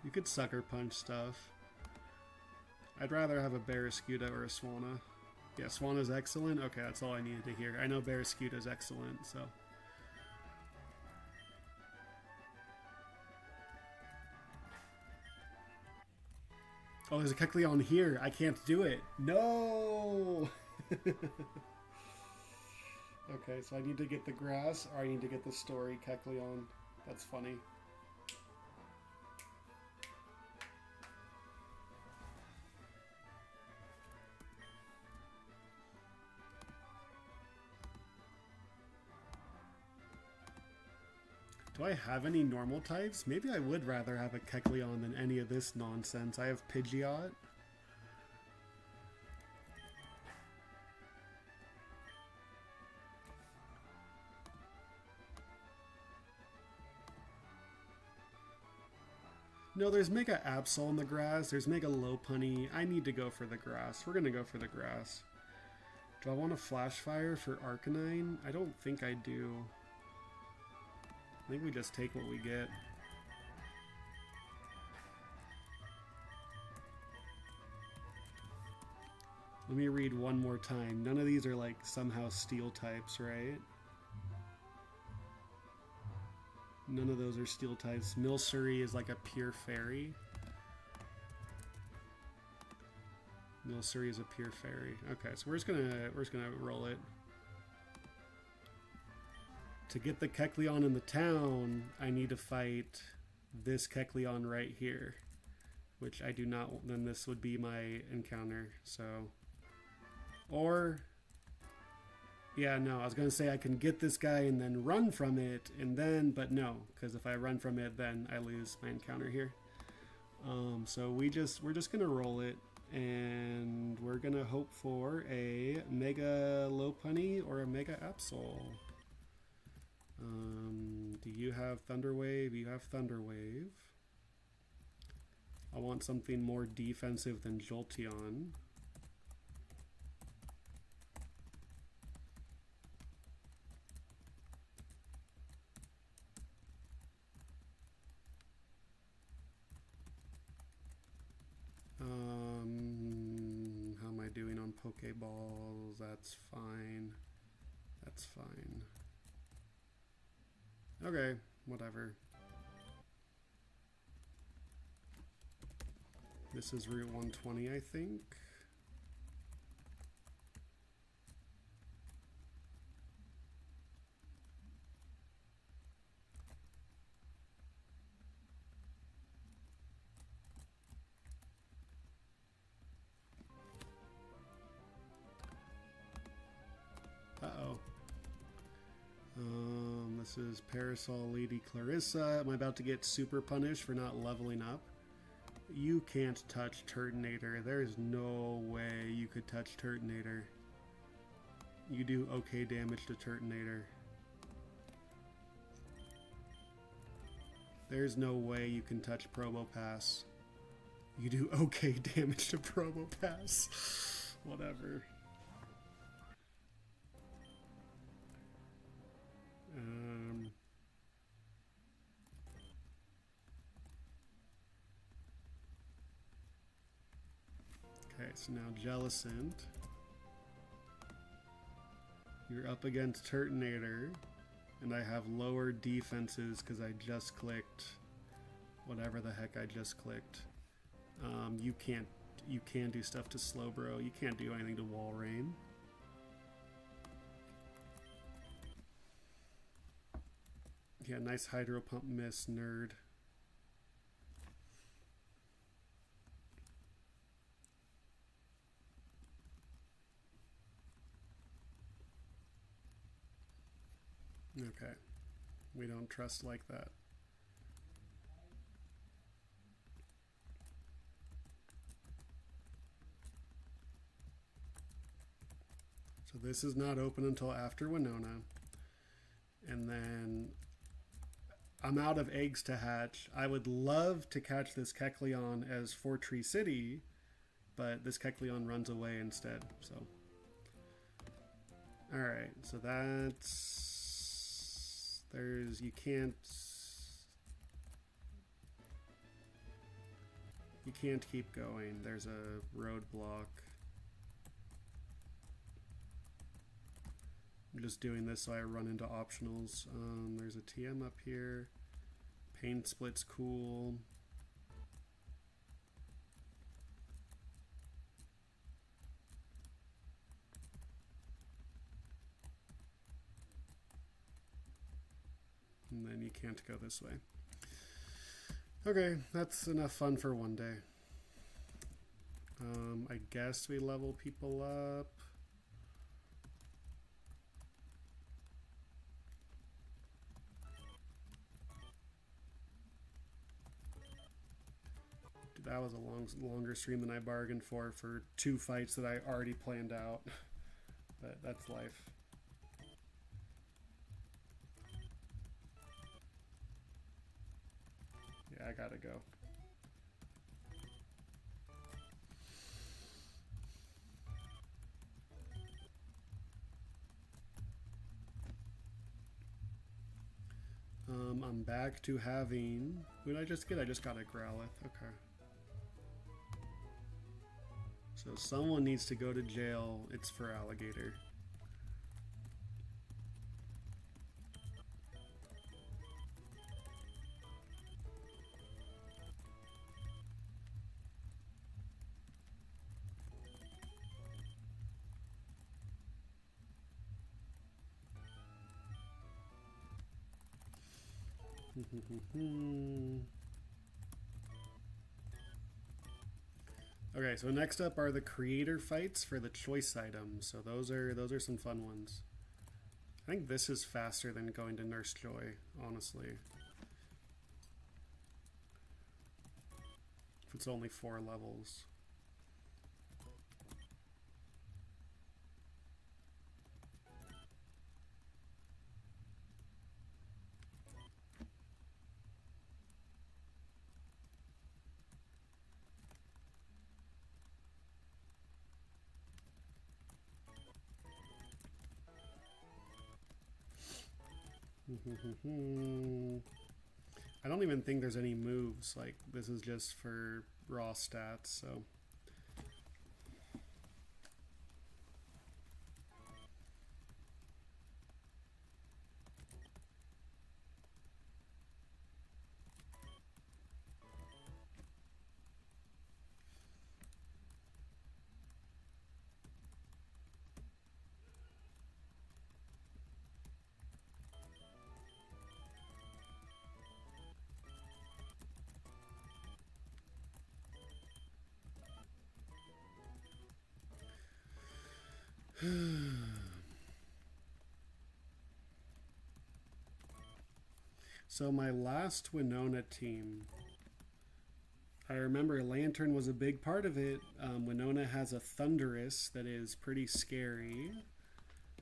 You could Sucker Punch stuff. I'd rather have a Barraskewda or a Swanna. Yeah, Swanna's excellent? Okay, that's all I needed to hear. I know Barraskewda's excellent, so... Oh, there's a Kecleon here. I can't do it. No! Okay, so I need to get the grass, or I need to get the story Kecleon. That's funny. Do I have any normal types? Maybe I would rather have a Kecleon than any of this nonsense. I have Pidgeot. No, there's Mega Absol in the grass. There's Mega Lopunny. I need to go for the grass. We're going to go for the grass. Do I want a Flash Fire for Arcanine? I don't think I do. I think we just take what we get. Let me read one more time. None of these are like somehow steel types, right? None of those are steel types. Milcery is like a pure fairy. Milcery is a pure fairy. Okay, so we're just gonna roll it. To get the Kecleon in the town, I need to fight this Kecleon right here, which I do not. Then this would be my encounter. So, or yeah, no, I was gonna say I can get this guy and then run from it, and then, but no, because if I run from it, then I lose my encounter here. So we're just gonna roll it, and we're gonna hope for a Mega Lopunny or a Mega Absol. Do you have Thunder Wave? You have Thunder Wave. I want something more defensive than Jolteon. How am I doing on Pokeballs? That's fine. That's fine. Okay, whatever. This is Route 120, I think. Uh-oh. This is Parasol Lady Clarissa. Am I about to get super punished for not leveling up? You can't touch Turtonator. There's no way you could touch Turtonator. You do okay damage to Turtonator. There's no way you can touch Probopass. You do okay damage to Probopass. Whatever. Okay, so now Jellicent. You're up against Turtonator, and I have lower defenses because I just clicked whatever the heck I just clicked. You can do stuff to Slowbro. You can't do anything to Walrein. Yeah, nice hydro pump miss, nerd. Okay. We don't trust like that. So this is not open until after Winona. And then I'm out of eggs to hatch. I would love to catch this Kecleon as Fortree City, but this Kecleon runs away instead. So, all right. So that's you can't keep going. There's a roadblock. I'm just doing this so I run into optionals. There's a TM up here. Pain split's cool. And then you can't go this way. Okay, that's enough fun for one day. I guess we level people up. That was a longer stream than I bargained for 2 fights that I already planned out. But that's life. Yeah, I gotta go. I'm back to having... Who did I just get? I just got a Growlithe. Okay. So someone needs to go to jail. It's for alligator. Okay, so next up are the creator fights for the choice items. So those are some fun ones. I think this is faster than going to Nurse Joy, honestly. If it's only 4 levels. I don't even think there's any moves. Like, this is just for raw stats, so. So my last Winona team, I remember Lantern was a big part of it. Winona has a Thunderous that is pretty scary.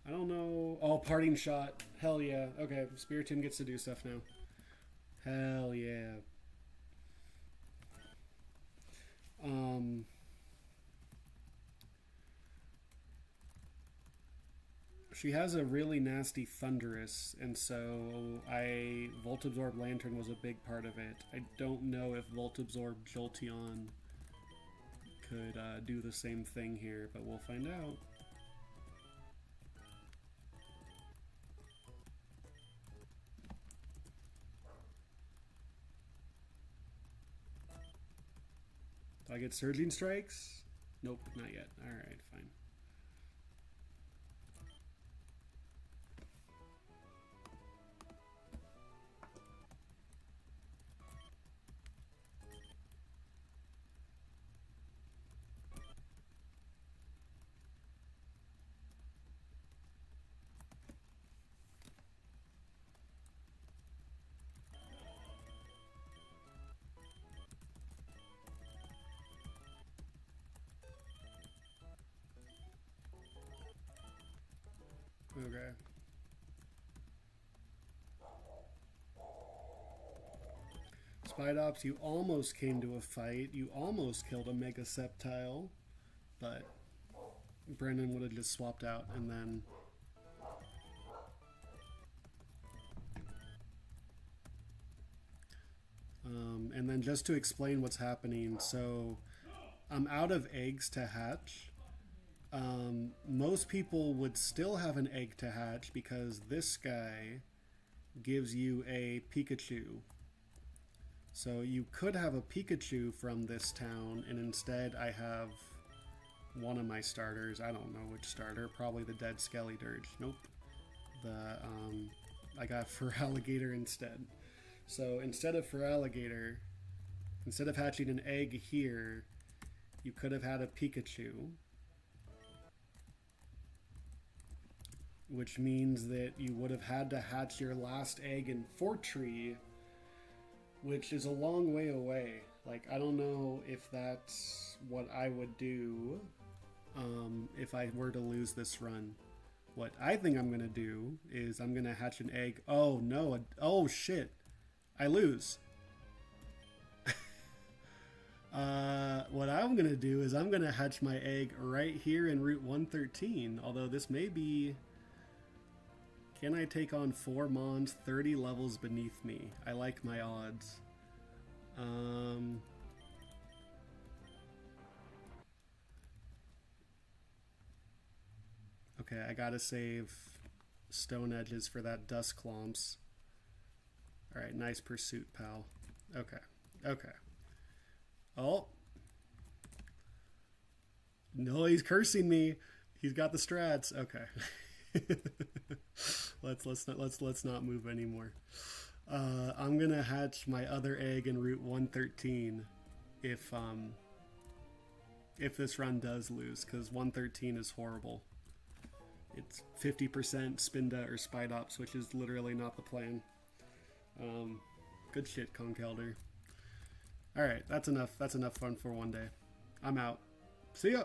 I don't know. Oh, Parting Shot. Hell yeah. Okay, Spiritomb gets to do stuff now. Hell yeah. She has a really nasty Thunderous, and so Volt Absorb Lantern was a big part of it. I don't know if Volt Absorb Jolteon could do the same thing here, but we'll find out. Do I get Surging Strikes? Nope, not yet. Alright, fine. Spidops, you almost came to a fight. You almost killed a Mega Sceptile, but Brennan would have just swapped out and then... and then just to explain what's happening, so I'm out of eggs to hatch. Most people would still have an egg to hatch because this guy gives you a Pikachu. So you could have a Pikachu from this town, and instead I have one of my starters. I don't know which starter. Probably the dead Skelly Dirge. Nope. I got Feraligatr instead. So instead of Feraligatr, instead of hatching an egg here, you could have had a Pikachu. Which means that you would have had to hatch your last egg in Fortree, which is a long way away. Like, I don't know if that's what I would do if I were to lose this run. What I think I'm going to do is I'm going to hatch an egg. Oh, no. Oh, shit. I lose. What I'm going to do is I'm going to hatch my egg right here in Route 113. Although this may be... Can I take on 4 Mons 30 levels beneath me? I like my odds. Okay, I gotta save Stone Edges for that Dusclomps. Alright, nice pursuit, pal. Okay, okay. Oh. No, he's cursing me. He's got the strats. Okay. let's not move anymore. I'm gonna hatch my other egg in Route 113 if this run does lose, because 113 is horrible. It's 50% Spinda or Spidops, which is literally not the plan. Good shit, Conkeldurr. Alright, that's enough. That's enough fun for one day. I'm out. See ya!